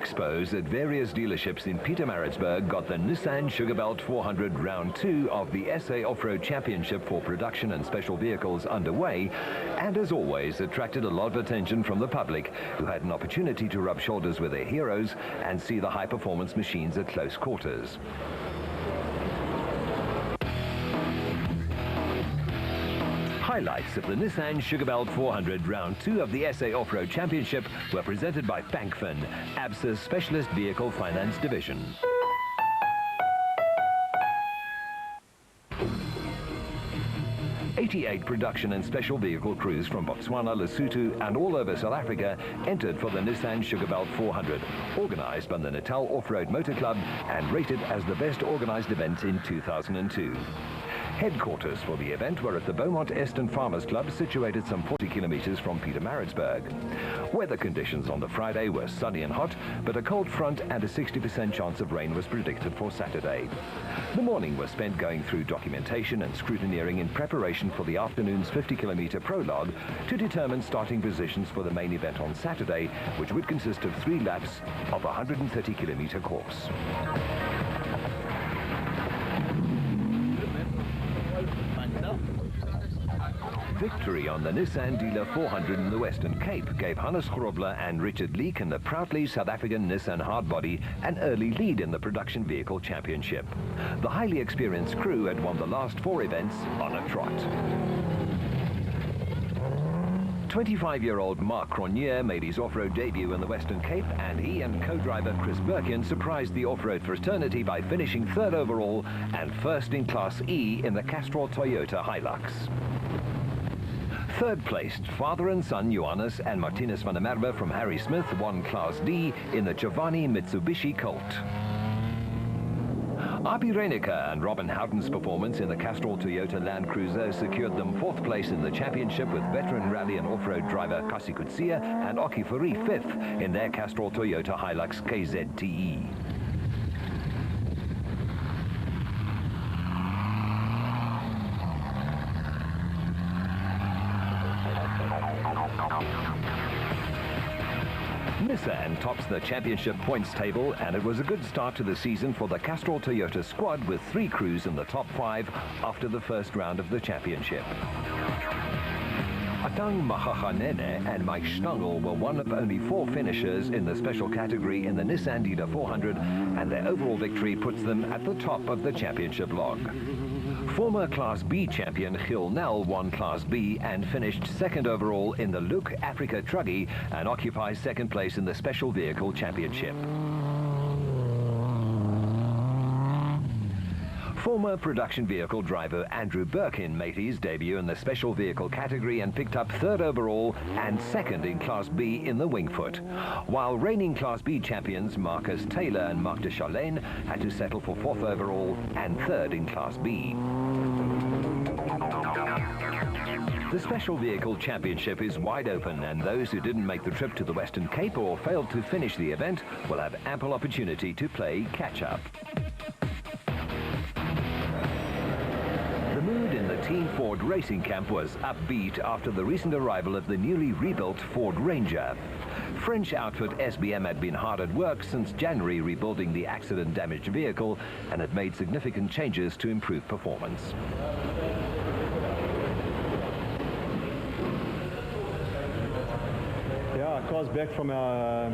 expos at various dealerships in Pietermaritzburg got the Nissan Sugarbelt 400 Round 2 of the SA Off-Road Championship for production and special vehicles underway, and as always attracted a lot of attention from the public, who had an opportunity to rub shoulders with their heroes and see the high-performance machines at close quarters. Highlights of the Nissan Sugarbelt 400 Round 2 of the SA Off-Road Championship were presented by Bankfin, ABSA's Specialist Vehicle Finance Division. "88 production and special vehicle crews from Botswana, Lesotho and all over South Africa entered for the Nissan Sugarbelt 400, organised by the Natal Off-Road Motor Club and rated as the best organised event in 2002. Headquarters for the event were at the Beaumont Eston Farmers Club, situated some 40 kilometres from Pietermaritzburg. Weather conditions on the Friday were sunny and hot, but a cold front and a 60% chance of rain was predicted for Saturday. The morning was spent going through documentation and scrutineering in preparation for the afternoon's 50-kilometre prologue to determine starting positions for the main event on Saturday, which would consist of 3 laps of a 130-kilometre course. Victory on the Nissan Dealer 400 in the Western Cape gave Hannes Grobler and Richard Leek and the proudly South African Nissan Hardbody an early lead in the Production Vehicle Championship. The highly experienced crew had won the last 4 events on a trot. 25-year-old Mark Cronje made his off-road debut in the Western Cape, and he and co-driver Chris Birkin surprised the off-road fraternity by finishing 3rd overall and 1st in Class E in the Castrol Toyota Hilux. Third placed father and son Johannes and Martinez van der Merwe from Harry Smith won Class D in the Giovanni Mitsubishi Colt. Api Reinecker and Robin Houghton's performance in the Castrol Toyota Land Cruiser secured them 4th place in the championship, with veteran rally and off-road driver Kasi Kutsia and Oki Furi 5th in their Castrol Toyota Hilux KZTE. Nissan tops the championship points table, and it was a good start to the season for the Castrol Toyota squad, with 3 crews in the top 5 after the first round of the championship. Atang Mahachanene and Mike Stangl were one of only 4 finishers in the special category in the Nissan Dealer 400, and their overall victory puts them at the top of the championship log. Former Class B champion Gil Nel won Class B and finished 2nd overall in the Luke Africa Truggy and occupies 2nd place in the Special Vehicle Championship. Former production vehicle driver Andrew Birkin made his debut in the special vehicle category and picked up 3rd overall and 2nd in Class B in the Wingfoot, while reigning Class B champions Marcus Taylor and Marc de Charlene had to settle for 4th overall and 3rd in Class B. The Special Vehicle Championship is wide open, and those who didn't make the trip to the Western Cape or failed to finish the event will have ample opportunity to play catch-up. The mood in the Team Ford racing camp was upbeat after the recent arrival of the newly rebuilt Ford Ranger. French outfit SBM had been hard at work since January rebuilding the accident-damaged vehicle and had made significant changes to improve performance. Yeah, our car's back from our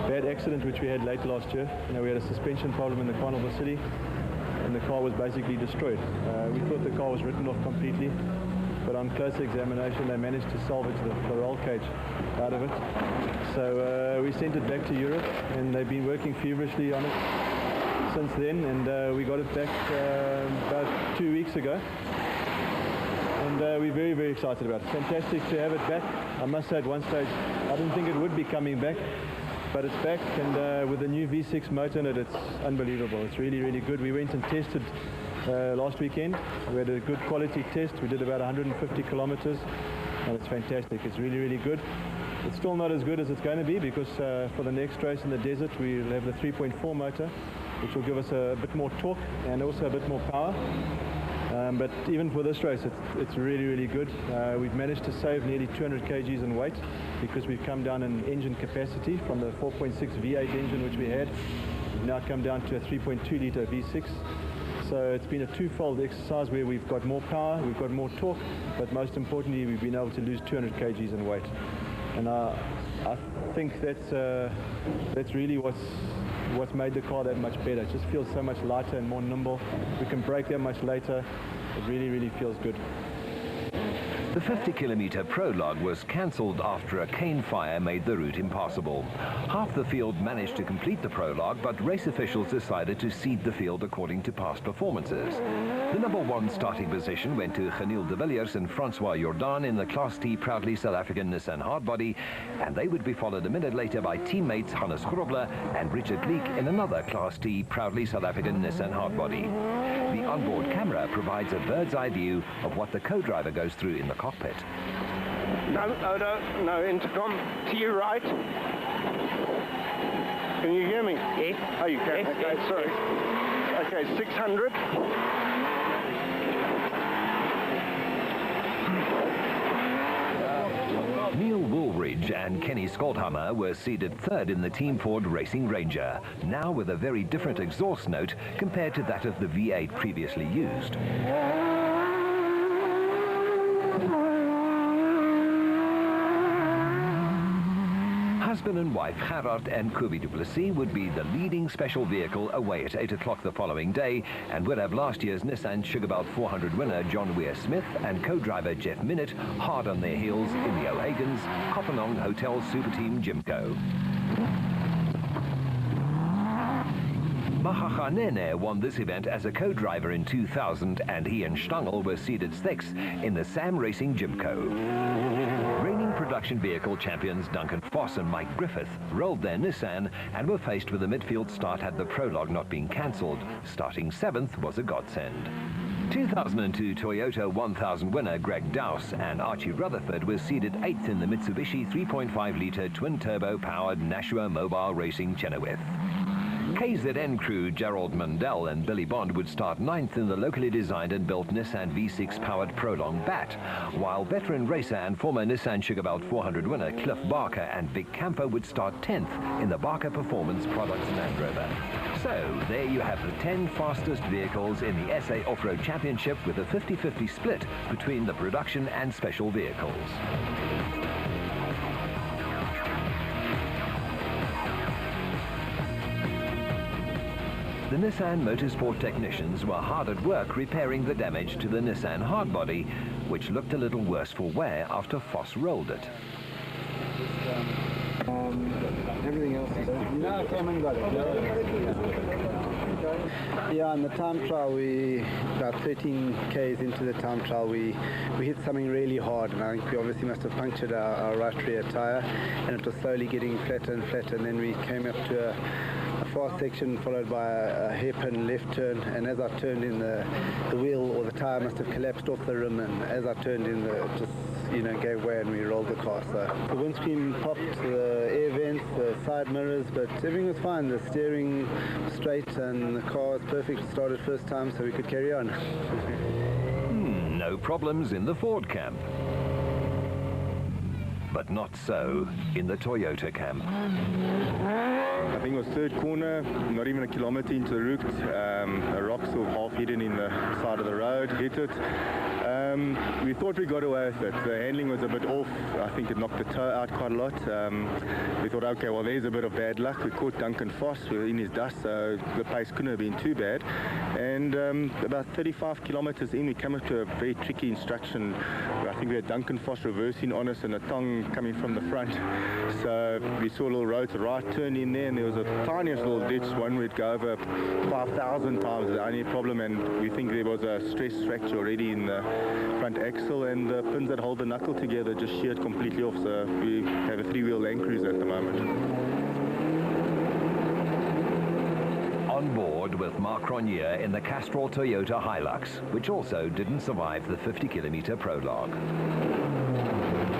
bad accident which we had late last year. We had a suspension problem in the Carnival City, and the car was basically destroyed. We thought the car was written off completely, but on closer examination they managed to salvage the roll cage out of it. So we sent it back to Europe, and they've been working feverishly on it since then, and we got it back about 2 weeks ago. And we're very, very excited about it. Fantastic to have it back. I must say at one stage I didn't think it would be coming back, but it's back, and with the new V6 motor in it, it's unbelievable. It's really, really good. We went and tested last weekend. We had a good quality test. We did about 150 kilometers, and it's fantastic. It's really, really good. It's still not as good as it's going to be, because for the next race in the desert we'll have the 3.4 motor, which will give us a bit more torque and also a bit more power. But even for this race, it's really, really good. We've managed to save nearly 200 kgs in weight because we've come down in engine capacity from the 4.6 V8 engine which we had. We've now come down to a 3.2 litre V6. So it's been a twofold exercise where we've got more power, we've got more torque, but most importantly we've been able to lose 200 kgs in weight. And I think that's really what's made the car that much better. It just feels so much lighter and more nimble. We can brake that much later. It really, really feels good. The 50-kilometre prologue was cancelled after a cane fire made the route impassable. Half the field managed to complete the prologue, but race officials decided to seed the field according to past performances. The number 1 starting position went to Geniel de Villiers and Francois Jordan in the Class T proudly South African Nissan hardbody, and they would be followed a minute later by teammates Hannes Grobler and Richard Leek in another Class T proudly South African Nissan hardbody. The onboard camera provides a bird's eye view of what the co-driver goes through in the cockpit. No, intercom, to your right. Can you hear me? Yes. Oh, you can? Yes, okay, yes, sorry. Yes. Okay, 600. Neil Woolridge and Kenny Skoldhammer were seeded 3rd in the Team Ford Racing Ranger, now with a very different exhaust note compared to that of the V8 previously used. Husband and wife Gerard and Kobe du Plessis would be the leading special vehicle away at 8 o'clock the following day and would have last year's Nissan Sugarbelt 400 winner John Weir-Smith and co-driver Jeff Minnett hard on their heels in the O'Hagan's Kopanong Hotel Super Team Jimco. Mahakhanene won this event as a co-driver in 2000 and he and Stangl were seeded 6th in the Sam Racing Jimco. Reigning production vehicle champions Duncan Foss and Mike Griffith rolled their Nissan and were faced with a midfield start had the prologue not been cancelled. Starting 7th was a godsend. 2002 Toyota 1000 winner Greg Dowse and Archie Rutherford were seeded 8th in the Mitsubishi 3.5-litre twin-turbo powered Nashua Mobile Racing Chenoweth. KZN crew Gerald Mundell and Billy Bond would start 9th in the locally designed and built Nissan V6 powered Prolong Bat, while veteran racer and former Nissan Sugarbelt 400 winner Cliff Barker and Vic Camper would start 10th in the Barker Performance Products Land Rover. So there you have the 10 fastest vehicles in the SA Off-Road Championship with a 50-50 split between the production and special vehicles. The Nissan Motorsport technicians were hard at work repairing the damage to the Nissan hardbody, which looked a little worse for wear after Foss rolled it. Everything else is no, came and got it. Yeah, in the time trial, about 13 Ks into the time trial, we hit something really hard, and I think we obviously must have punctured our right rear tyre, and it was slowly getting flatter and flatter, and then we came up to a fast section followed by a hairpin left turn, and as I turned in, the wheel or the tyre must have collapsed off the rim, and as I turned in, it just gave way and we rolled the car. So the windscreen popped, the air vents, the side mirrors, but everything was fine. The steering was straight and the car was perfect. It started first time, so we could carry on. No problems in the Ford camp. But not so in the Toyota camp. I think it was third corner, not even a kilometre into the route. A rock sort of half hidden in the side of the road, hit it. We thought we got away with it. The handling was a bit off. I think it knocked the toe out quite a lot. We thought, okay, well, there's a bit of bad luck. We caught Duncan Foss. We were in his dust, so the pace couldn't have been too bad. And about 35 kilometres in, we came up to a very tricky instruction. I think we had Duncan Foss reversing on us and a tongue coming from the front. So we saw a little road to right turn in there, and there was a tiniest little ditch. One we'd go over 5,000 times, the only problem, and we think there was a stress fracture already in the front axle, and the pins that hold the knuckle together just sheared completely off, so we have a 3-wheel Land Cruiser at the moment. On board with Mark Ronier in the Castrol Toyota Hilux, which also didn't survive the 50-kilometre prologue.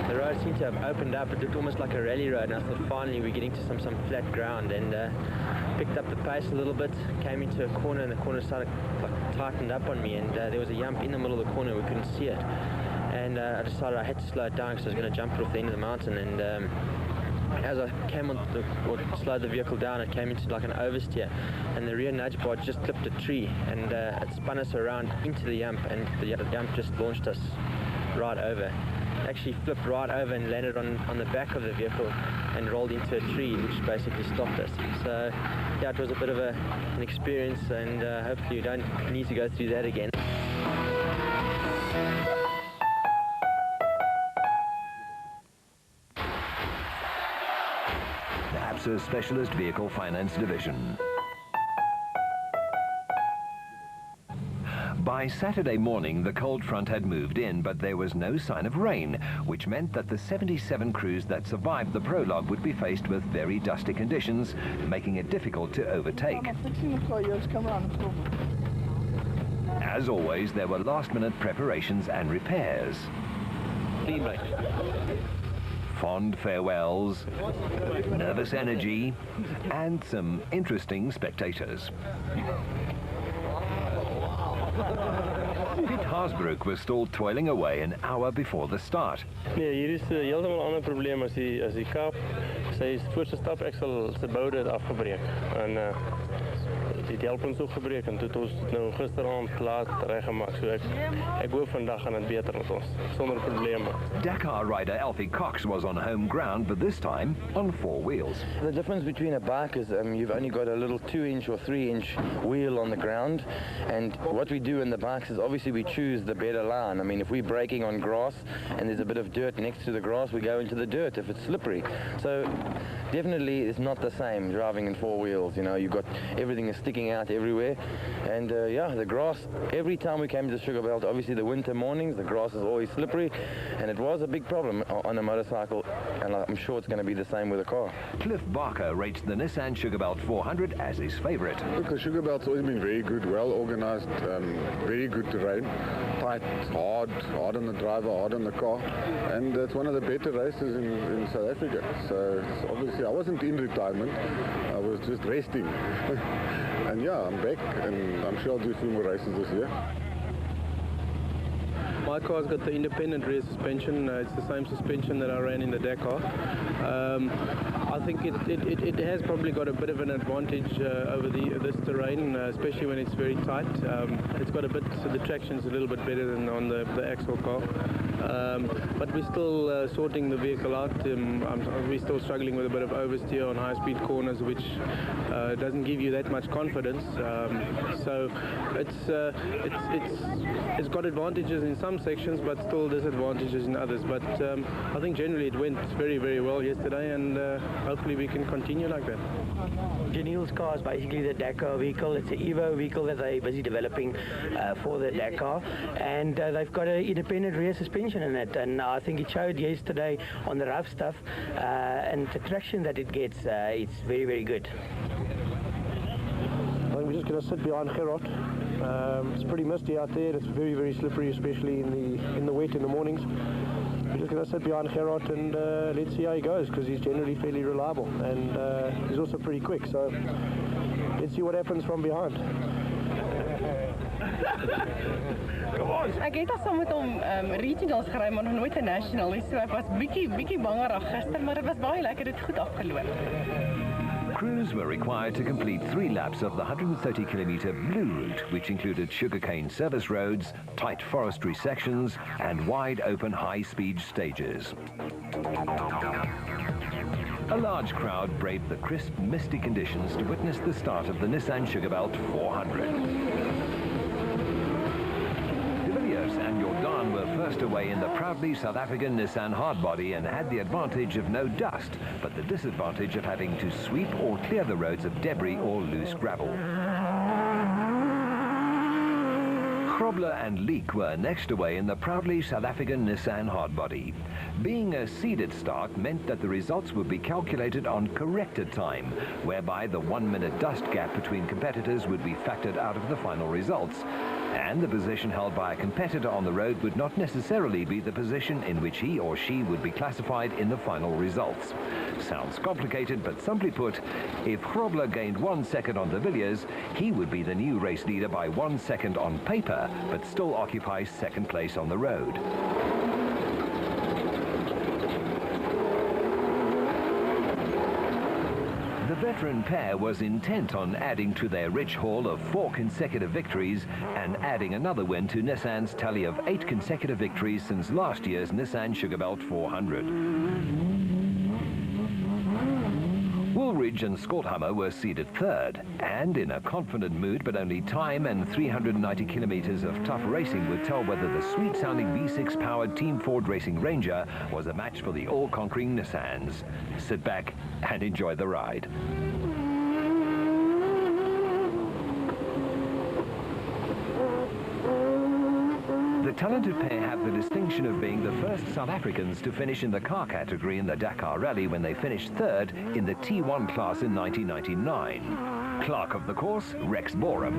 The road seemed to have opened up. It looked almost like a rally road, and I thought finally we're getting to some flat ground, and picked up the pace a little bit, came into a corner, and the corner started tightened up on me, and there was a yump in the middle of the corner. We couldn't see it, and I decided I had to slow it down because I was going to jump it off the end of the mountain. And as I came slowed the vehicle down, it came into like an oversteer, and the rear nudge bar just clipped a tree, and it spun us around into the yump, and the yump just launched us right over. Actually flipped right over and landed on the back of the vehicle and rolled into a tree, which basically stopped us. So yeah, it was a bit of an experience, and hopefully you don't need to go through that again. The ABSA Specialist Vehicle Finance Division. By Saturday morning, the cold front had moved in, but there was no sign of rain, which meant that the 77 crews that survived the prologue would be faced with very dusty conditions, making it difficult to overtake. As always, there were last-minute preparations and repairs. Fond farewells, nervous energy, and some interesting spectators. Piet Haasbroek was still toiling away an hour before the start. Nee, hier is heeltemal 'n ander probleem as die Kaap. Sy voorste stapaksel se boude het afgebreek en die helpens ook gebreek, en toe het ons nou gisteraand laat reggemaak. So ek hoop vandag gaan dit beter met ons sonder probleme. Dakar rider Alfie Cox was on home ground, but this time on 4 wheels. The difference between a bike is you've only got a little 2-inch or 3-inch wheel on the ground, and what we do in the bikes is obviously we choose the better line. I mean, if we're braking on grass and there's a bit of dirt next to the grass, we go into the dirt if it's slippery. So definitely it's not the same driving in 4 wheels. You know, you've got everything is sticking out everywhere, and yeah, the grass, every time we came to the Sugarbelt, obviously the winter mornings, the grass is always slippery, and it was a big problem on a motorcycle, and I'm sure it's going to be the same with a car. Cliff Barker rates the Nissan Sugarbelt 400 as his favorite. Look, the Sugarbelt's always been very good, well organized, very good terrain, tight, hard on the driver, hard on the car, and it's one of the better races in South Africa. So obviously I wasn't in retirement, I was just resting. And yeah, I'm back, and I'm sure I'll do a few more races this year. My car's got the independent rear suspension. It's the same suspension that I ran in the Dakar. I think it has probably got a bit of an advantage over this terrain, especially when it's very tight. It's got a bit, so the traction's a little bit better than on the axle car. But we're still sorting the vehicle out. We're still struggling with a bit of oversteer on high-speed corners, which doesn't give you that much confidence. So it's got advantages in some sections, but still disadvantages in others. But I think generally it went very, very well yesterday, and hopefully we can continue like that. Janiel's car is basically the Dakar vehicle. It's an Evo vehicle that they're busy developing for the Dakar, and they've got an independent rear suspension in it, and I think it showed yesterday on the rough stuff, and the traction that it gets, it's very, very good. I think we're just going to sit behind Gerard. It's pretty misty out there. It's very, very slippery, especially in the wet in the mornings. We're just going to sit behind Gerard and let's see how he goes, because he's generally fairly reliable, and he's also pretty quick. So let's see what happens from behind. Ek het al saam met hom regionals gery, maar nog nooit 'n national. So ek was bietjie bangerig gister, maar dit was baie lekker, dit het goed afgeloop. Crews were required to complete 3 laps of the 130-kilometer Blue Route, which included sugarcane service roads, tight forestry sections, and wide-open high-speed stages. A large crowd braved the crisp, misty conditions to witness the start of the Nissan Sugarbelt 400. And Jordan were first away in the proudly South African Nissan hardbody and had the advantage of no dust, but the disadvantage of having to sweep or clear the roads of debris or loose gravel. Grobler and Leek were next away in the proudly South African Nissan hardbody. Being a seeded start meant that the results would be calculated on corrected time, whereby the 1-minute dust gap between competitors would be factored out of the final results. and the position held by a competitor on the road would not necessarily be the position in which he or she would be classified in the final results. Sounds complicated, but simply put, if Grobler gained 1 second on de Villiers, he would be the new race leader by 1 second on paper, but still occupy second place on the road. The veteran pair was intent on adding to their rich haul of 4 consecutive victories and adding another win to Nissan's tally of 8 consecutive victories since last year's Nissan Sugarbelt 400. Woolridge and Skorthammer were seeded third, and in a confident mood, but only time and 390 kilometers of tough racing would tell whether the sweet-sounding V6-powered Team Ford Racing Ranger was a match for the all-conquering Nissans. Sit back and enjoy the ride. The talented pair have the distinction of being the first South Africans to finish in the car category in the Dakar Rally when they finished third in the T1 class in 1999. Clerk of the course, Rex Borum.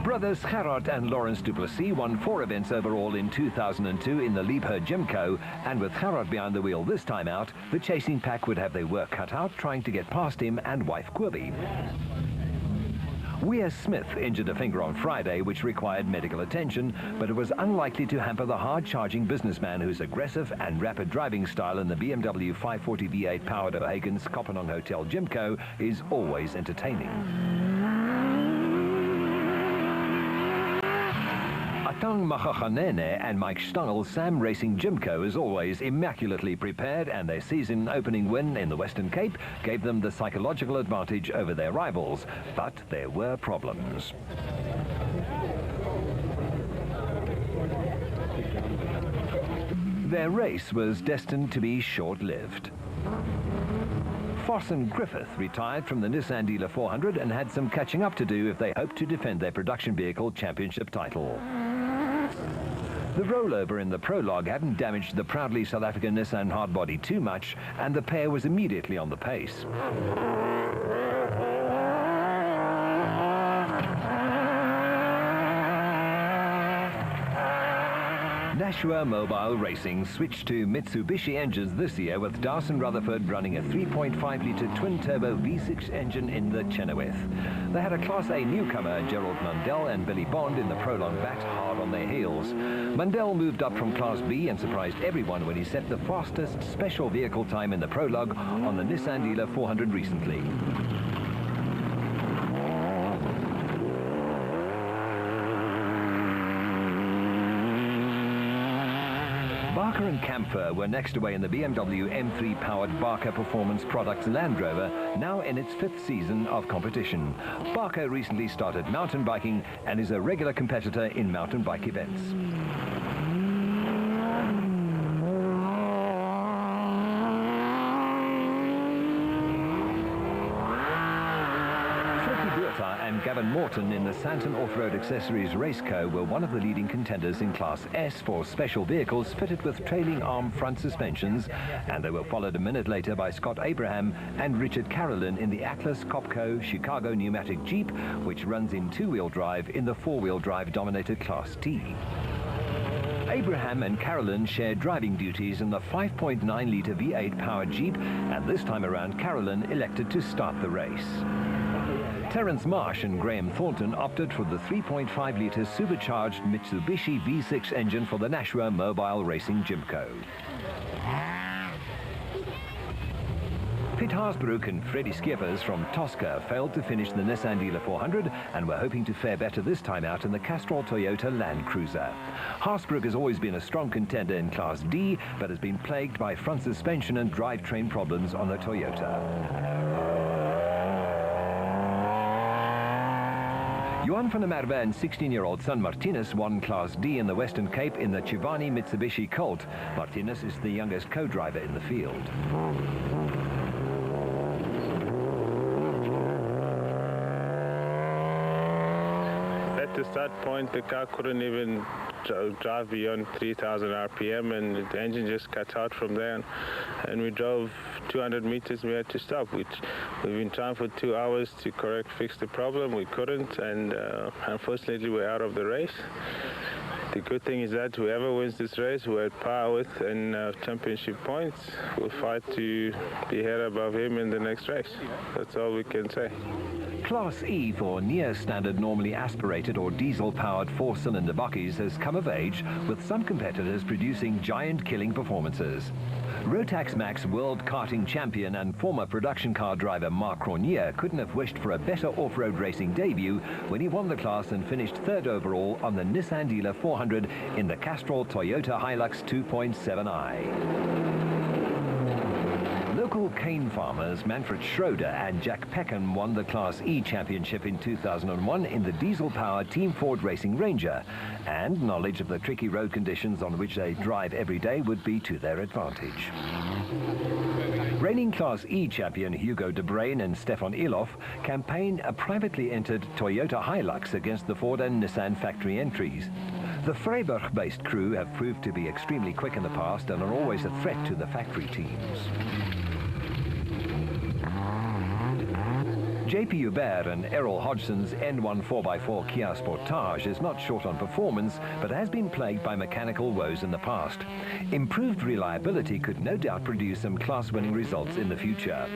Brothers Gerard and Lawrence Duplessis won 4 events overall in 2002 in the Liebherr Gymco, and with Gerard behind the wheel this time out, the chasing pack would have their work cut out trying to get past him and wife Quirby. Weir Smith injured a finger on Friday, which required medical attention, but it was unlikely to hamper the hard-charging businessman whose aggressive and rapid driving style in the BMW 540 V8 powered O'Hagan's Kopenhagen Hotel Gymco is always entertaining. Atang Makhaganene and Mike Stangel's Sam Racing Gymco is always immaculately prepared, and their season-opening win in the Western Cape gave them the psychological advantage over their rivals. But there were problems. Their race was destined to be short-lived. Foss and Griffith retired from the Nissan Dealer 400 and had some catching up to do if they hoped to defend their production vehicle championship title. The rollover in the prologue hadn't damaged the proudly South African Nissan hardbody too much, and the pair was immediately on the pace. Nashua Mobile Racing switched to Mitsubishi engines this year, with Dawson Rutherford running a 3.5-litre twin-turbo V6 engine in the Chenoweth. They had a Class A newcomer, Gerald Mundell and Billy Bond, in the prologue backed hard on their heels. Mundell moved up from Class B and surprised everyone when he set the fastest special vehicle time in the prologue on the Nissan Dealer 400 recently. Barker and Camphor were next away in the BMW M3-powered Barker Performance Products Land Rover, now in its 5th season of competition. Barker recently started mountain biking and is a regular competitor in mountain bike events. And Gavin Morton in the Santon Off-Road Accessories Race Co. were one of the leading contenders in Class S for special vehicles fitted with trailing arm front suspensions, and they were followed a minute later by Scott Abraham and Richard Carolyn in the Atlas Copco Chicago pneumatic Jeep, which runs in 2-wheel drive in the 4-wheel drive dominated Class T. Abraham and Carolyn shared driving duties in the 5.9-litre V8 powered Jeep, and this time around Carolyn elected to start the race. Terence Marsh and Graham Thornton opted for the 3.5-litre supercharged Mitsubishi V6 engine for the Nashua Mobile Racing Gymco. Piet Haasbroek and Freddie Skippers from Tosca failed to finish the Nissan Dealer 400 and were hoping to fare better this time out in the Castrol Toyota Land Cruiser. Haasbroek has always been a strong contender in Class D, but has been plagued by front suspension and drivetrain problems on the Toyota. Johan van der Merwe and 16-year-old son Martinez won Class D in the Western Cape in the Chivani Mitsubishi Colt. Martinez is the youngest co-driver in the field. At the start point, the car couldn't even drive beyond 3,000 RPM, and the engine just cuts out from there. And we drove 200 meters, we had to stop. We've been trying for 2 hours to fix the problem. We couldn't, and unfortunately we're out of the race. The good thing is that whoever wins this race, who had power width and championship points, will fight to be head above him in the next race. That's all we can say. Class E for near-standard, normally aspirated or diesel-powered four-cylinder bokkies has come of age, with some competitors producing giant-killing performances. Rotax Max World Karting Champion and former production car driver Mark Cronier couldn't have wished for a better off-road racing debut when he won the class and finished third overall on the Nissan Dealer 400 in the Castrol Toyota Hilux 2.7i. Local cane farmers Manfred Schroeder and Jack Peckham won the Class E championship in 2001 in the diesel-powered Team Ford Racing Ranger, and knowledge of the tricky road conditions on which they drive every day would be to their advantage. Reigning Class E champion Hugo de Bruyn and Stefan Iloff campaign a privately entered Toyota Hilux against the Ford and Nissan factory entries. The Freiburg-based crew have proved to be extremely quick in the past and are always a threat to the factory teams. JP Hubert and Errol Hodgson's N1 4x4 Kia Sportage is not short on performance, but has been plagued by mechanical woes in the past. Improved reliability could no doubt produce some class-winning results in the future.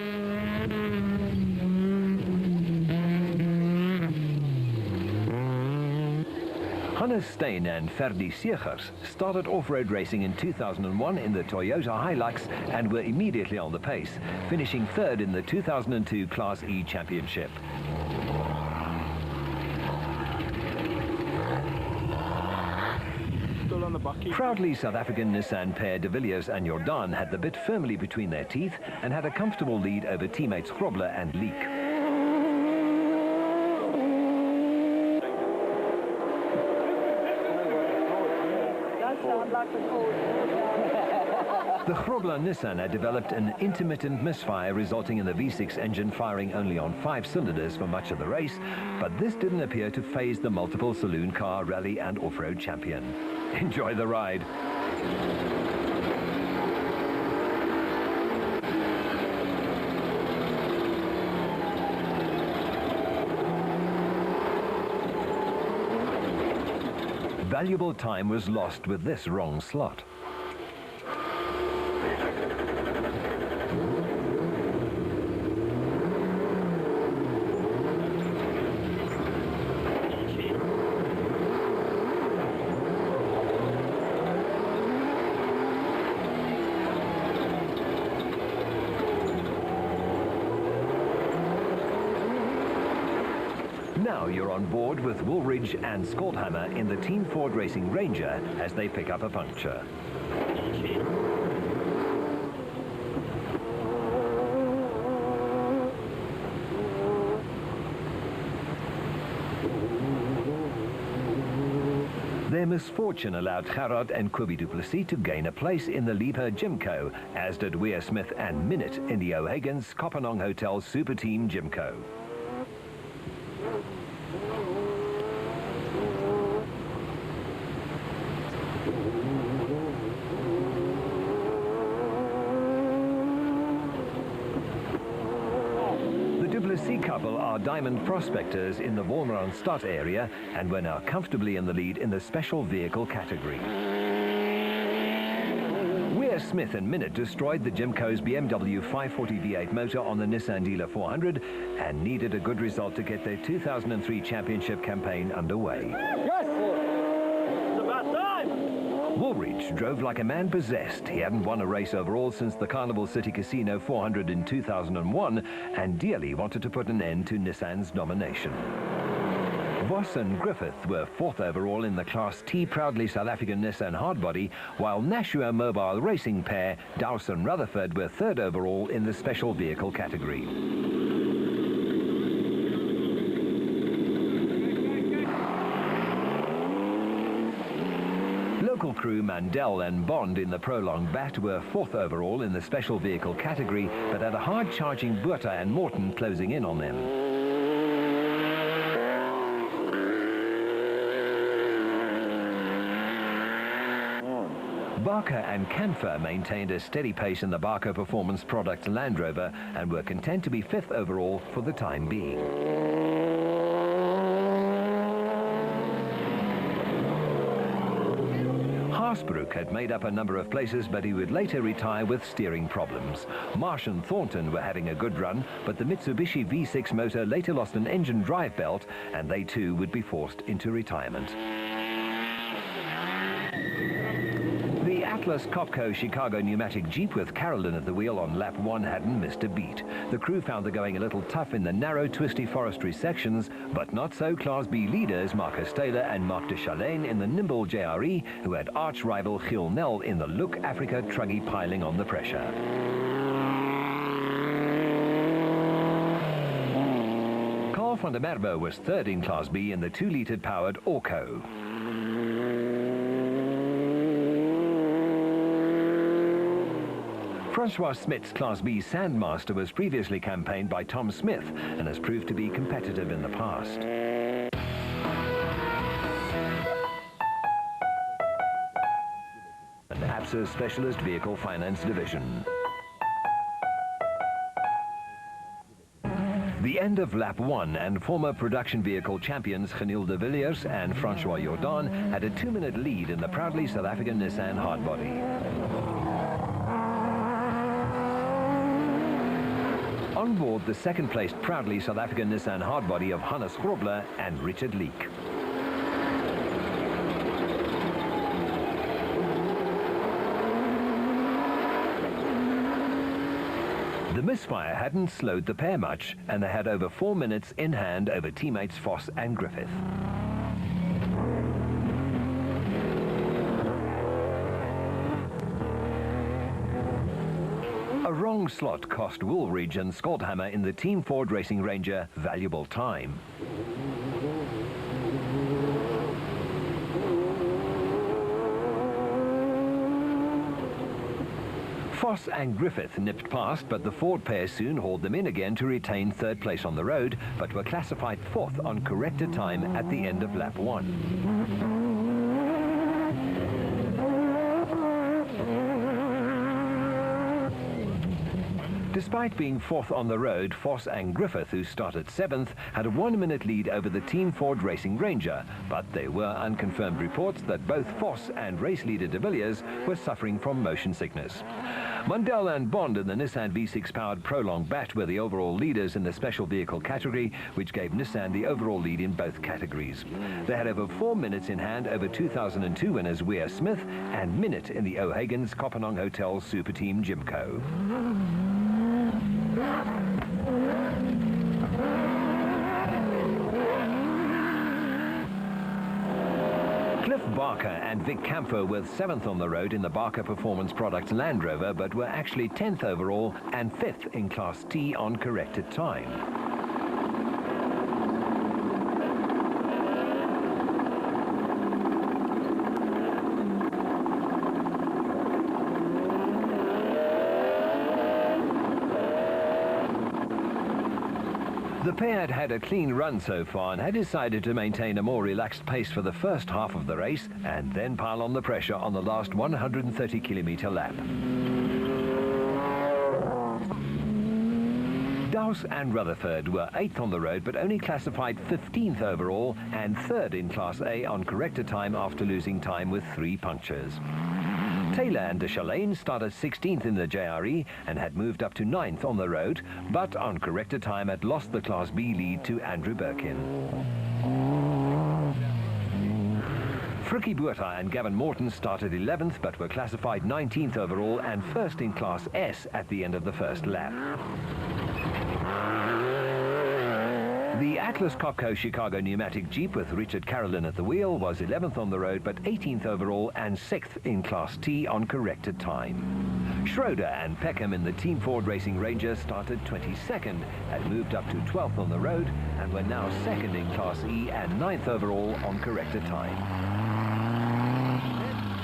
Hannes Steyn and Ferdi Segers started off-road racing in 2001 in the Toyota Hilux and were immediately on the pace, finishing third in the 2002 Class E Championship. Proudly South African Nissan pair de Villiers and Jordan had the bit firmly between their teeth and had a comfortable lead over teammates Grobler and Leek. The Grobler Nissan had developed an intermittent misfire, resulting in the V6 engine firing only on 5 cylinders for much of the race, but this didn't appear to faze the multiple saloon car, rally and off-road champion. Enjoy the ride. Valuable time was lost with this wrong slot. Now you're on board with Woolridge and Skoldhammer in the Team Ford Racing Ranger as they pick up a puncture. Their misfortune allowed Gerard and Kobie du Plessis to gain a place in the Liebherr Gymco, as did Weir Smith and Minute in the O'Hagan's Kopanong Hotel Super Team Gymco. The couple are diamond prospectors in the Wolmaranstad area and were now comfortably in the lead in the special vehicle category. Weir Smith and Minute destroyed the Gymco's BMW 540 V8 motor on the Nissan Dealer 400 and needed a good result to get their 2003 championship campaign underway. Yes! It's about time! Woolridge drove like a man possessed. He hadn't won a race overall since the Carnival City Casino 400 in 2001 and dearly wanted to put an end to Nissan's domination. Voss and Griffith were 4th overall in the Class T proudly South African Nissan hardbody, while Nashua Mobile Racing pair Dowse and Rutherford were 3rd overall in the special vehicle category. Local crew Mandel and Bond in the Prolong Bat were 4th overall in the special vehicle category, but had a hard-charging Buerta and Morton closing in on them. Barker and Camphor maintained a steady pace in the Barker Performance Products Land Rover and were content to be 5th overall for the time being. Haasbroek had made up a number of places, but he would later retire with steering problems. Marsh and Thornton were having a good run, but the Mitsubishi V6 motor later lost an engine drive belt, and they too would be forced into retirement. The Atlas Copco Chicago pneumatic Jeep with Carolyn at the wheel on lap 1 hadn't missed a beat. The crew found the going a little tough in the narrow, twisty forestry sections, but not so Class B leaders Marcus Taylor and Marc de Chalain in the nimble JRE, who had arch rival Gil Nel in the Look Africa truggy piling on the pressure. Carl van der Merwe was 3rd in Class B in the 2-litre powered Orco. Francois Smith's Class B Sandmaster was previously campaigned by Tom Smith and has proved to be competitive in the past. An ABSA Specialist Vehicle Finance Division. The end of lap 1 and former production vehicle champions Genil de Villiers and Francois Jordan had a 2-minute lead in the proudly South African Nissan hardbody. On board the second-placed proudly South African Nissan hardbody of Hannes Grobler and Richard Leek. The misfire hadn't slowed the pair much, and they had over 4 minutes in hand over teammates Foss and Griffith. A wrong slot cost Woolridge and Skoldhammer in the Team Ford Racing Ranger valuable time. Foss and Griffith nipped past, but the Ford pair soon hauled them in again to retain 3rd place on the road, but were classified 4th on corrected time at the end of lap 1. Despite being 4th on the road, Foss and Griffith, who started 7th, had a 1-minute lead over the Team Ford Racing Ranger, but there were unconfirmed reports that both Foss and race leader de Villiers were suffering from motion sickness. Mundell and Bond in the Nissan V6-powered Prolong Bat were the overall leaders in the special vehicle category, which gave Nissan the overall lead in both categories. They had over 4 minutes in hand over 2002 winners Weir Smith and minute in the O'Hagan's Kopanong Hotel Super Team Jimco. Cliff Barker and Vic Camphor were 7th on the road in the Barker Performance Products Land Rover, but were actually 10th overall and 5th in Class T on corrected time. The pair had had a clean run so far and had decided to maintain a more relaxed pace for the first half of the race and then pile on the pressure on the last 130-kilometre lap. Dowse and Rutherford were 8th on the road but only classified 15th overall and 3rd in Class A on corrected time after losing time with 3 punctures. Taylor and de Chalain started 16th in the JRE and had moved up to 9th on the road, but on corrected time had lost the Class B lead to Andrew Birkin. Frikkie Botha and Gavin Morton started 11th but were classified 19th overall and 1st in Class S at the end of the first lap. The Atlas Copco Chicago pneumatic Jeep with Richard Carolyn at the wheel was 11th on the road but 18th overall and 6th in Class T on corrected time. Schroeder and Peckham in the Team Ford Racing Ranger started 22nd, had moved up to 12th on the road and were now 2nd in Class E and 9th overall on corrected time.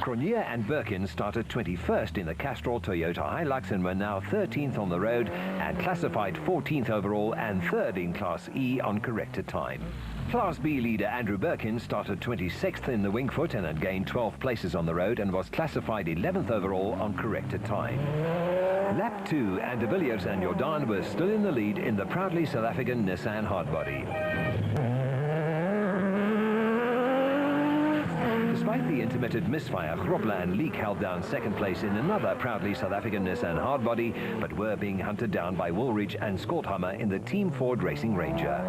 Cronje and Birkin started 21st in the Castrol Toyota Hilux and were now 13th on the road and classified 14th overall and 3rd in Class E on corrected time. Class B leader Andrew Birkin started 26th in the Wingfoot and had gained 12 places on the road and was classified 11th overall on corrected time. Lap 2, and de Villiers and Jordan were still in the lead in the proudly South African Nissan hardbody. Despite the intermittent misfire, Grobler and Leek held down second place in another proudly South African Nissan hardbody, but were being hunted down by Woolridge and Skolthammer in the Team Ford Racing Ranger.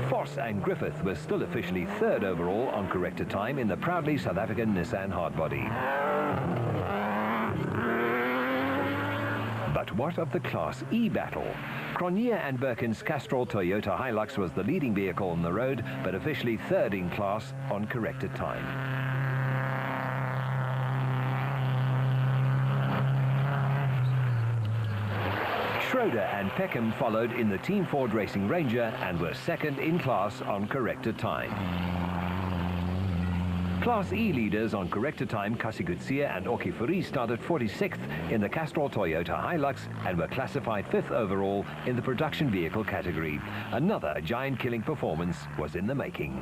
Foss and Griffith were still officially third overall on corrected time in the proudly South African Nissan hardbody. But what of the Class E battle? Cronje and Birkin's Castrol Toyota Hilux was the leading vehicle on the road, but officially third in class on corrected time. Schroeder and Peckham followed in the Team Ford Racing Ranger and were second in class on corrected time. Class E leaders on corrected time, Kasigutsia and Okifuri, started 46th in the Castrol Toyota Hilux and were classified 5th overall in the production vehicle category. Another giant-killing performance was in the making.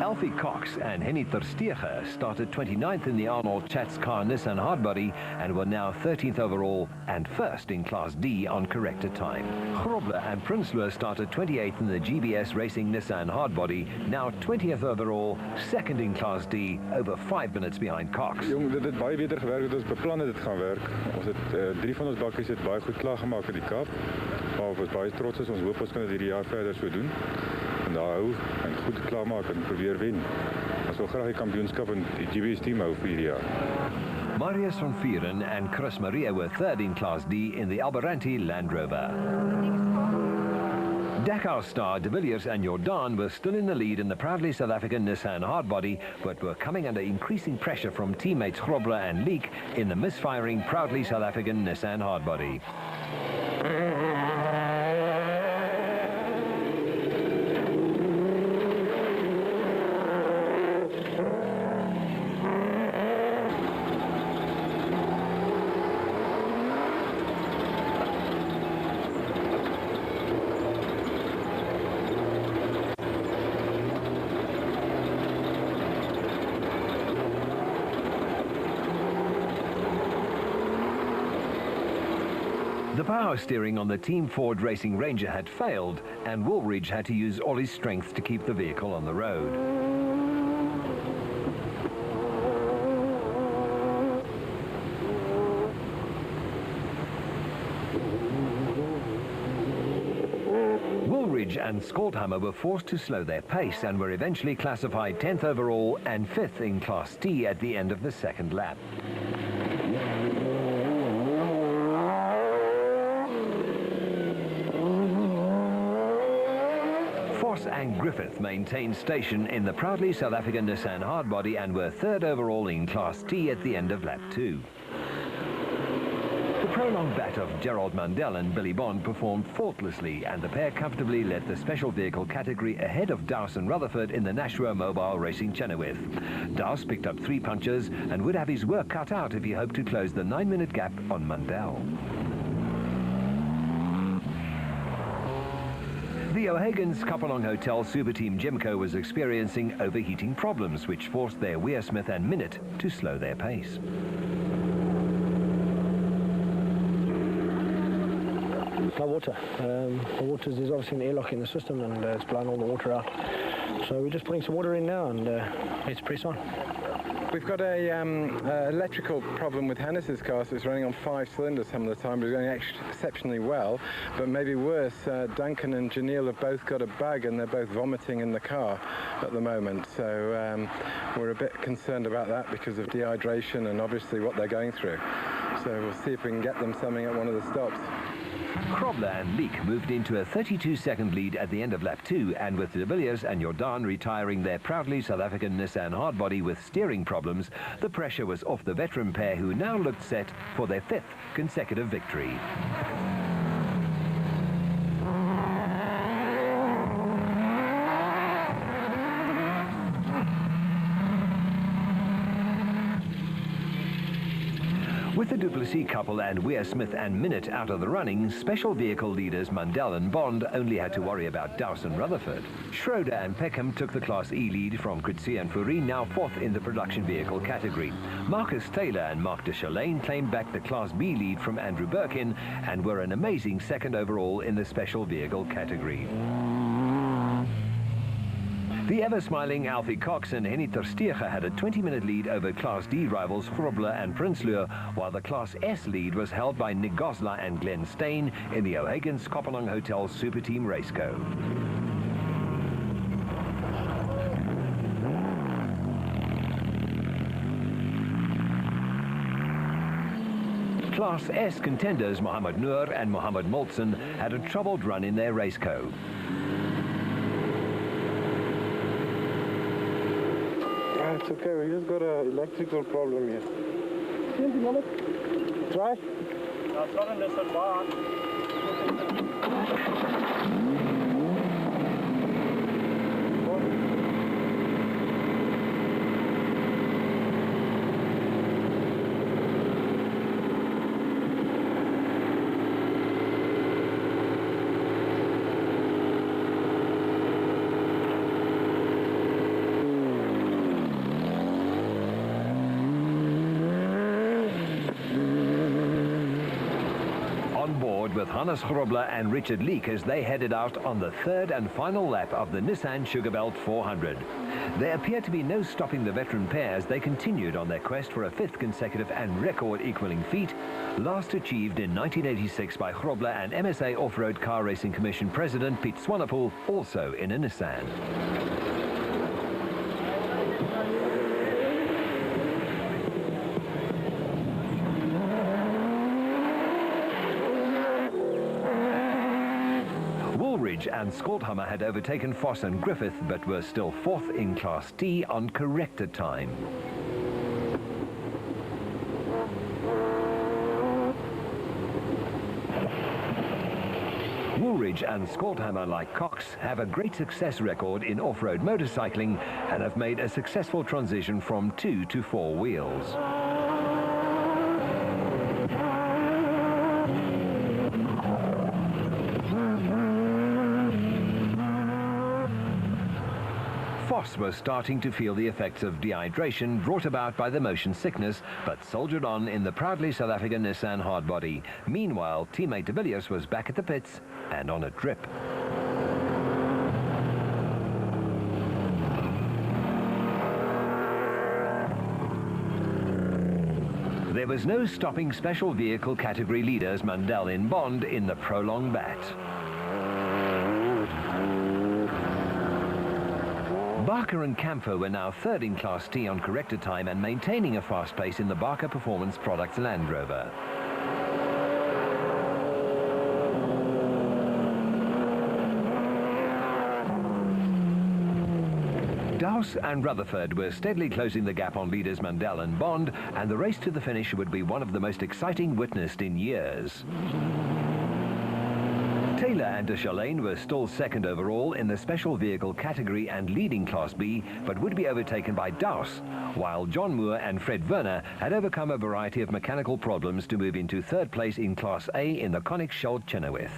Alfie Cox and Henny Terstegen started 29th in the Arnold Chats car Nissan hardbody and were now 13th overall and first in Class D on corrected time. Grobler and Prinsloo started 28th in the GBS Racing Nissan hardbody, now 20th overall, second in Class D, over 5 minutes behind Cox. Jong, dit het baie beter gewerk as ons beplan het dit gaan werk. Ons het 3 van ons bakkies het baie goed klaar gemaak in die Kaap. Maar ons is baie trots is, ons hoop ons kan dit hierdie jaar verder so doen. En daar hou en goed klaarmaak en probeer wen. Ons wil graag die kampioenskap in die GBS team hou vir hierdie jaar. Marius van Vieren and Chris Maria were third in Class D in the Albaranti Land Rover. Dakar star de Villiers and Jordan were still in the lead in the proudly South African Nissan hardbody, but were coming under increasing pressure from teammates Grobler and Leek in the misfiring proudly South African Nissan hardbody. The power steering on the Team Ford Racing Ranger had failed, and Woolridge had to use all his strength to keep the vehicle on the road. Woolridge and Skolthammer were forced to slow their pace and were eventually classified 10th overall and 5th in Class T at the end of the second lap. And Griffith maintained station in the proudly South African Nissan hardbody and were third overall in Class T at the end of lap 2. The prolonged bat of Gerald Mandel and Billy Bond performed faultlessly, and the pair comfortably led the special vehicle category ahead of Dowse and Rutherford in the Nashua Mobile Racing Chenoweth. Dowse picked up 3 punches and would have his work cut out if he hoped to close the 9-minute gap on Mandel. The O'Hagan's Kapalong Hotel Super Team Gemco was experiencing overheating problems, which forced their Weersmith and Minute to slow their pace. No water. There's obviously an airlock in the system and it's blown all the water out. So we're just putting some water in now and let's press on. We've got a electrical problem with Hannes's car, so it's running on 5 cylinders some of the time, but it's going exceptionally well. But maybe worse, Duncan and Janelle have both got a bug and they're both vomiting in the car at the moment. So we're a bit concerned about that because of dehydration and obviously what they're going through. So we'll see if we can get them something at one of the stops. Grobler and Leek moved into a 32-second lead at the end of lap 2, and with de Villiers and Jordan retiring their proudly South African Nissan hardbody with steering problems, the pressure was off the veteran pair, who now looked set for their 5th consecutive victory. With the Duplessis couple and Weir Smith and Minute out of the running, special vehicle leaders Mundell and Bond only had to worry about Dowse and Rutherford. Schroeder and Peckham took the Class E lead from Coetzee and Fourie, now fourth in the production vehicle category. Marcus Taylor and Mark de Chalain claimed back the Class B lead from Andrew Birkin and were an amazing second overall in the special vehicle category. The ever-smiling Alfie Cox and Henny ter Steege had a 20-minute lead over Class D rivals Grobler and Prinsloo, while the Class S lead was held by Nick Goslar and Glenn Steyn in the O'Hagan's Kopanang Hotel Super Team Raceco. Class S contenders Mohammed Noor and Mohammed Moltzen had a troubled run in their Raceco. It's okay, we just got an electrical problem here. Try? That's not in this bar. With Hannes Grobler and Richard Leek as they headed out on the third and final lap of the Nissan Sugarbelt 400. There appeared to be no stopping the veteran pair as they continued on their quest for a fifth consecutive and record-equaling feat, last achieved in 1986 by Grobler and MSA Off-Road Car Racing Commission President Piet Swanepoel, also in a Nissan. And Skoldhammer had overtaken Foss and Griffith, but were still fourth in Class T on corrected time. Woolridge and Skoldhammer, like Cox, have a great success record in off-road motorcycling and have made a successful transition from 2 to 4 wheels. Foss was starting to feel the effects of dehydration brought about by the motion sickness, but soldiered on in the proudly South African Nissan hardbody. Meanwhile, teammate de Villiers was back at the pits and on a trip. There was no stopping special vehicle category leaders Mundell in Bond in the prolonged bat. Barker and Camphor were now third in Class T on corrected time and maintaining a fast pace in the Barker Performance Products Land Rover. Dowse and Rutherford were steadily closing the gap on leaders Mundell and Bond, and the race to the finish would be one of the most exciting witnessed in years. Taylor and de Chalain were still second overall in the special vehicle category and leading Class B, but would be overtaken by Dowse, while John Moore and Fred Werner had overcome a variety of mechanical problems to move into third place in Class A in the Konig Schuld Chenoweth.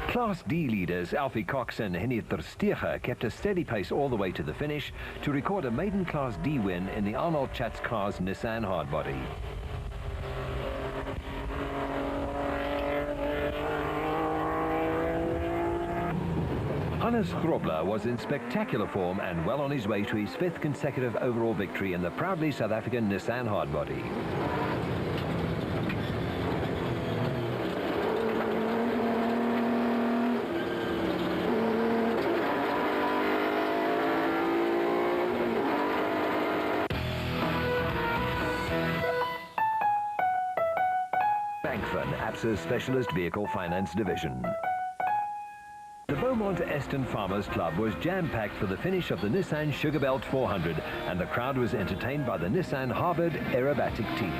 Class D leaders Alfie Cox and Henny ter Steege kept a steady pace all the way to the finish to record a maiden Class D win in the Arnold Chatz Cars Nissan hardbody. Hannes Grobler was in spectacular form and well on his way to his fifth consecutive overall victory in the proudly South African Nissan hardbody. ABSA's Specialist Vehicle Finance Division. The Beaumont Eston Farmers Club was jam-packed for the finish of the Nissan Sugarbelt 400, and the crowd was entertained by the Nissan Harvard aerobatic team.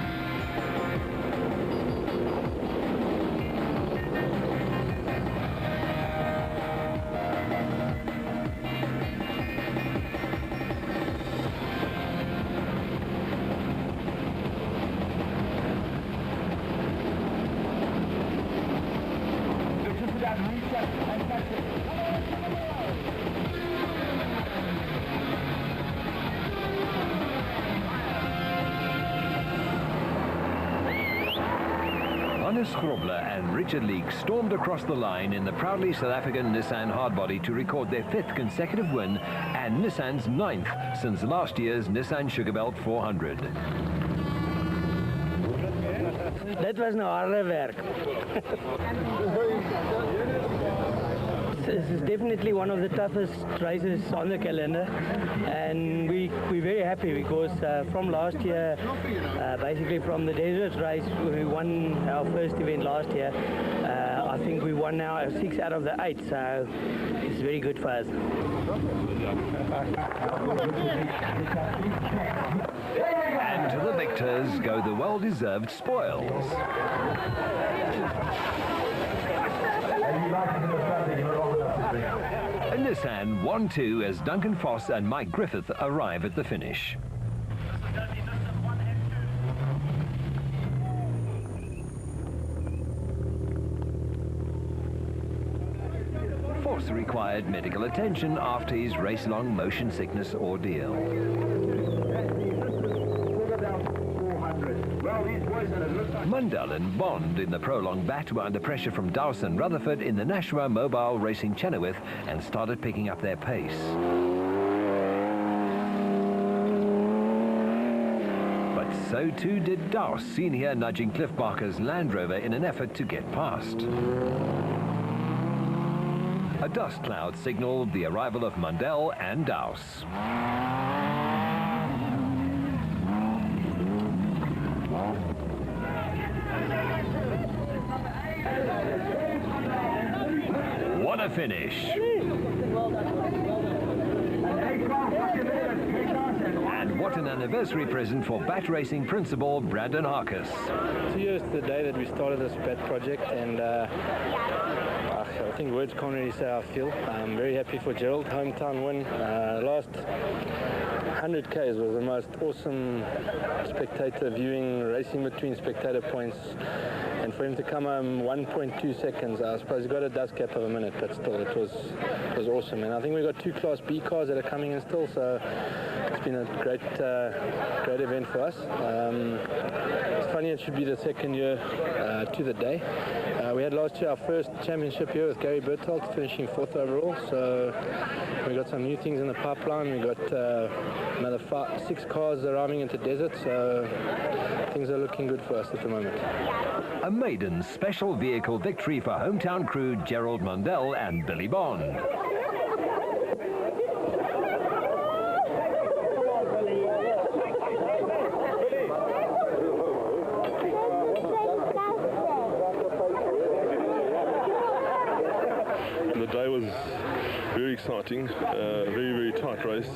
Johannes Grobler and Richard Leek stormed across the line in the proudly South African Nissan hardbody to record their 5th consecutive win and Nissan's 9th since last year's Nissan Sugarbelt 400. Dit was nou harde werk. This is definitely one of the toughest races on the calendar, and we're very happy because from last year, basically from the desert race, we won our first event last year. I think we won now 6 out of the 8, so it's very good for us. And to the victors go the well-deserved spoils. Nissan 1-2 as Duncan Foss and Mike Griffith arrive at the finish. Foss required medical attention after his race-long motion sickness ordeal. Mundell and Bond in the prolonged bat were under pressure from Dowse and Rutherford in the Nashua Mobile Racing Chenoweth and started picking up their pace. But so too did Dowse, Senior, nudging Cliff Barker's Land Rover in an effort to get past. A dust cloud signaled the arrival of Mundell and Dowse. What a finish! And what an anniversary present for bat racing principal Brandon Harkis. 2 years to the day that we started this bat project, and I think words can't really say how I feel. I'm very happy for Gerald. Hometown win. Last 100 Ks was the most awesome spectator viewing, racing between spectator points. And for him to come home 1.2 seconds, I suppose he got a dust cap of a minute, but still it was awesome. And I think we've got 2 Class B cars that are coming in still, so it's been a great event for us. It's funny, it should be the 2nd year to the day. We had last year our first championship here with Gary Berthold, finishing 4th overall, so we got some new things in the pipeline. We got another 6 cars arriving into desert, so things are looking good for us at the moment. A maiden special vehicle victory for hometown crew Gerald Mundell and Billy Bond. The day was very exciting, very, very tight race.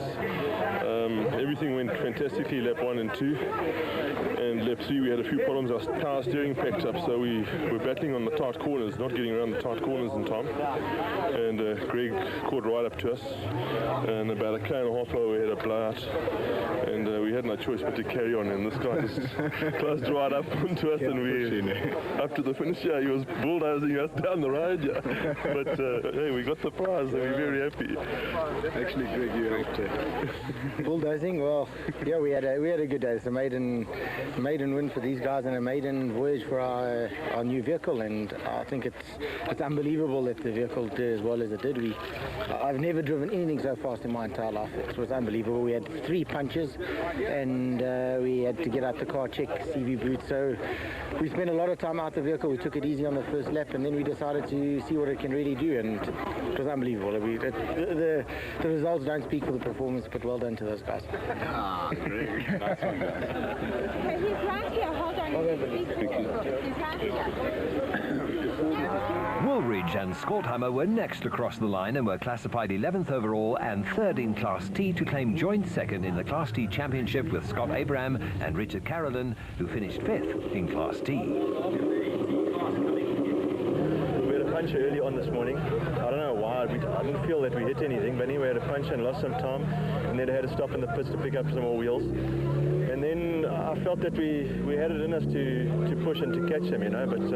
Everything went fantastically, lap 1 and 2. And lap 3 we had a few problems. Our power steering packed up, so we were battling on the tight corners, not getting around the tight corners in time. And Greg caught right up to us. And about a K and a half over we had a blowout. And we had no choice but to carry on, and this guy just closed right up onto us, and we up to the finish. Yeah, he was bulldozing us down the road. Yeah. But hey, we got the prize, and we're very happy. Actually, Greg, you helped. Bulldozing? Well, yeah, we had a good day. It's a maiden win for these guys and a maiden voyage for our new vehicle, and I think it's unbelievable that the vehicle did as well as it did. I've never driven anything so fast in my entire life. It was unbelievable. We had 3 punches, and we had to get out the car, check CV boots. So we spent a lot of time out the vehicle. We took it easy on the first lap, and then we decided to see what it can really do, and it was unbelievable. The results don't speak for the performance, but well done to those guys. Ah, great. Nice one, guys. Okay, he's right here. Hold on. He's right here. Woolridge and Skoltheimer were next across the line and were classified 11th overall and 3rd in Class T to claim joint 2nd in the Class T Championship with Scott Abraham and Richard Carolyn, who finished 5th in Class T. We had a punch early on this morning. I don't know why. I didn't feel that we hit anything, but anyway, we had a punch and lost some time, and then I had to stop in the pits to pick up some more wheels. And then I felt that we had it in us to push and to catch them, you know, but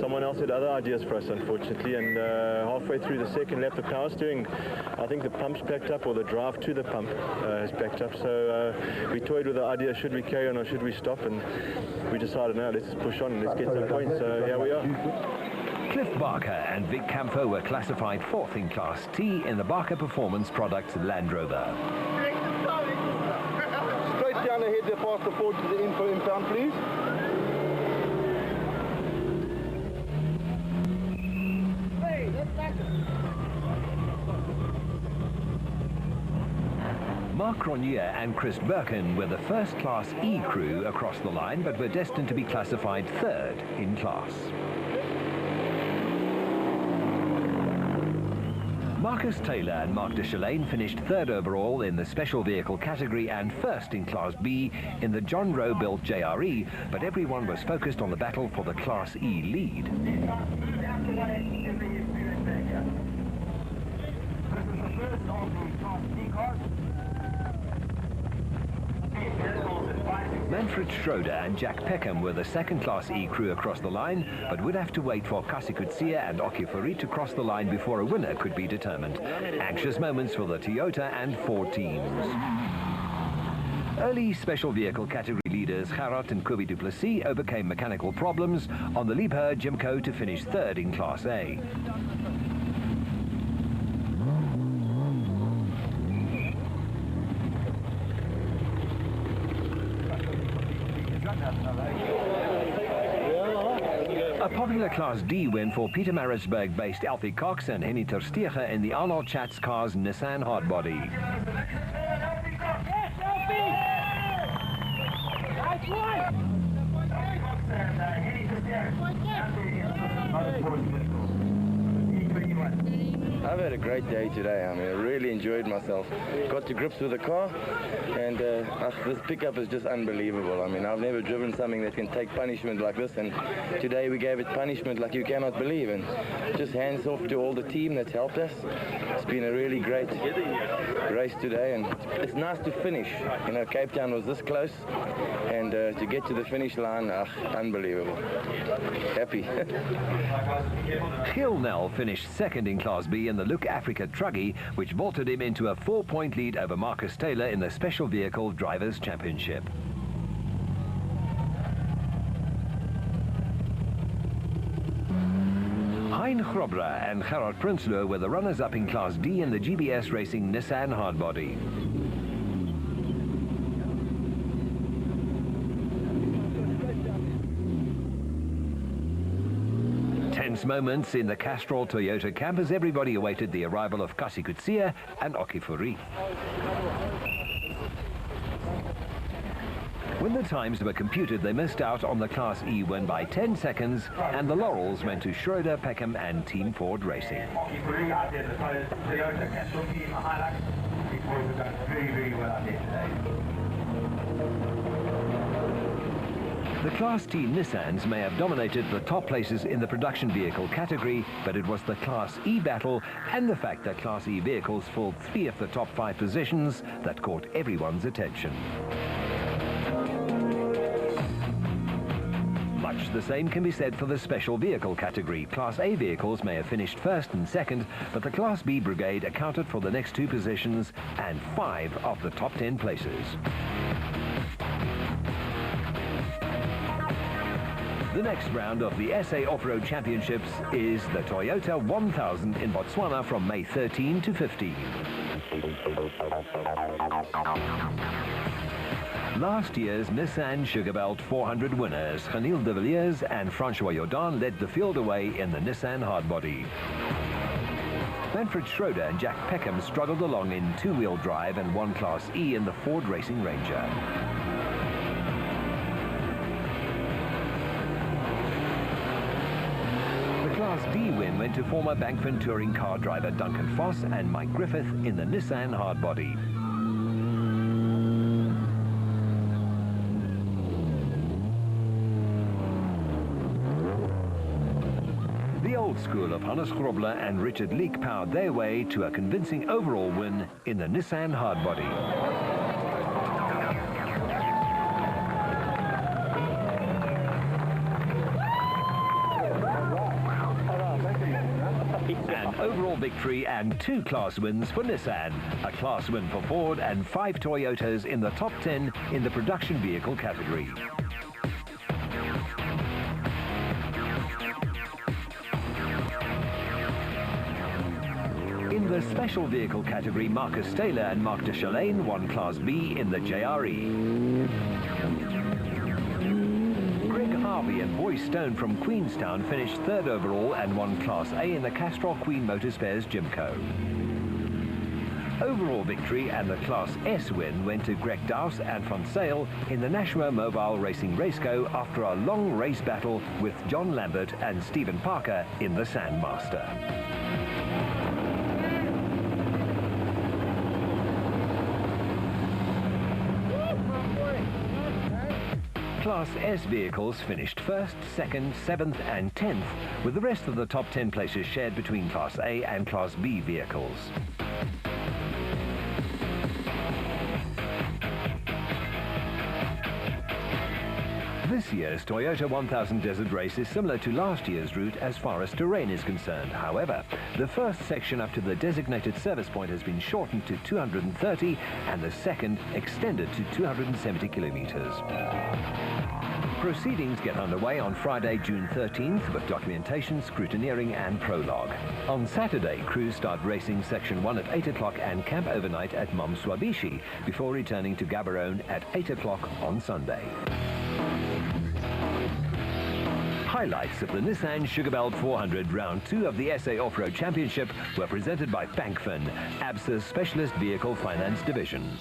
someone else had other ideas for us, unfortunately, and halfway through the second lap, the power steering, I think the pump's packed up, or the drive to the pump has packed up, so we toyed with the idea, should we carry on or should we stop, and we decided, no, let's push on and let's get some points, so here we are. Cliff Barker and Vic Campo were classified 4th in Class T in the Barker Performance Products Land Rover. Straight down ahead there past the ford to the impound, please. Mark Ronier and Chris Birkin were the first Class E crew across the line, but were destined to be classified 3rd in class. Marcus Taylor and Mark de Chalane finished 3rd overall in the special vehicle category and 1st in Class B in the John Rowe built JRE, but everyone was focused on the battle for the Class E lead. Manfred Schroeder and Jack Peckham were the 2nd Class E crew across the line, but would have to wait for Kasi Kutsia and Okifuri to cross the line before a winner could be determined. Anxious moments for the Toyota and Ford teams. Early special vehicle category leaders Gerard and Kobe Duplessis overcame mechanical problems on the Liebherr Jimco to finish 3rd in Class A. A popular Class D win for Peter Maritzburg-based Alfie Cox and Henny Terstegen in the Arnold Chats Cars Nissan Hardbody. I've had a great day today. I mean, I really enjoyed myself. Got to grips with the car, and this pickup is just unbelievable. I mean, I've never driven something that can take punishment like this, and today we gave it punishment like you cannot believe. And just hands off to all the team that's helped us. It's been a really great race today, and it's nice to finish. You know, Cape Town was this close, and to get to the finish line, unbelievable. Happy. Gil Nel finished 2nd in Class B in the Look Africa Truggy, which vaulted him into a 4-point lead over Marcus Taylor in the Special Vehicle Drivers' Championship. Hein Grobra and Gerard Prinsloo were the runners-up in Class D in the GBS Racing Nissan Hardbody. Tense moments in the Castrol Toyota camp as everybody awaited the arrival of Kasi Kutsia and Okifuri. When the times were computed, they missed out on the Class E win by 10 seconds, and the laurels went to Schroeder, Peckham and Team Ford Racing. The Class T Nissans may have dominated the top places in the production vehicle category, but it was the Class E battle and the fact that Class E vehicles filled 3 of the top 5 positions that caught everyone's attention. Much the same can be said for the special vehicle category. Class A vehicles may have finished 1st and 2nd, but the Class B brigade accounted for the next 2 positions and 5 of the top 10 places. The next round of the SA Off-Road Championships is the Toyota 1000 in Botswana from May 13 to 15. Last year's Nissan Sugarbelt 400 winners, Geniel de Villiers and Francois Jordan, led the field away in the Nissan Hardbody. Manfred Schroeder and Jack Peckham struggled along in 2-wheel drive and won Class E in the Ford Racing Ranger. Class D win went to former Bankfin touring car driver Duncan Foss and Mike Griffith in the Nissan Hardbody. The old school of Hannes Grobler and Richard Leek powered their way to a convincing overall win in the Nissan Hardbody. overall victory and 2 class wins for Nissan, a class win for Ford and 5 Toyotas in the top 10 in the production vehicle category. In the special vehicle category, Marcus Taylor and Mark de Chalane won Class B in the JRE. Greg Harvey and Boy Stone from Queenstown finished 3rd overall and won Class A in the Castrol Queen Motorspares Gymco. Overall victory and the Class S win went to Greg Dowse and Van Sale in the Nashua Mobile Racing Raceco after a long race battle with John Lambert and Stephen Parker in the Sandmaster. Class S vehicles finished 1st, 2nd, 7th and 10th, with the rest of the top 10 places shared between Class A and Class B vehicles. This year's Toyota 1000 Desert Race is similar to last year's route as far as terrain is concerned. However, the first section up to the designated service point has been shortened to 230 and the second extended to 270 kilometers. Proceedings get underway on Friday, June 13th with documentation, scrutineering and prologue. On Saturday, crews start racing Section 1 at 8 o'clock and camp overnight at Momswabishi before returning to Gaborone at 8 o'clock on Sunday. Highlights of the Nissan Sugarbelt 400 Round 2 of the SA Off-Road Championship were presented by Bankfin, ABSA's specialist vehicle finance division.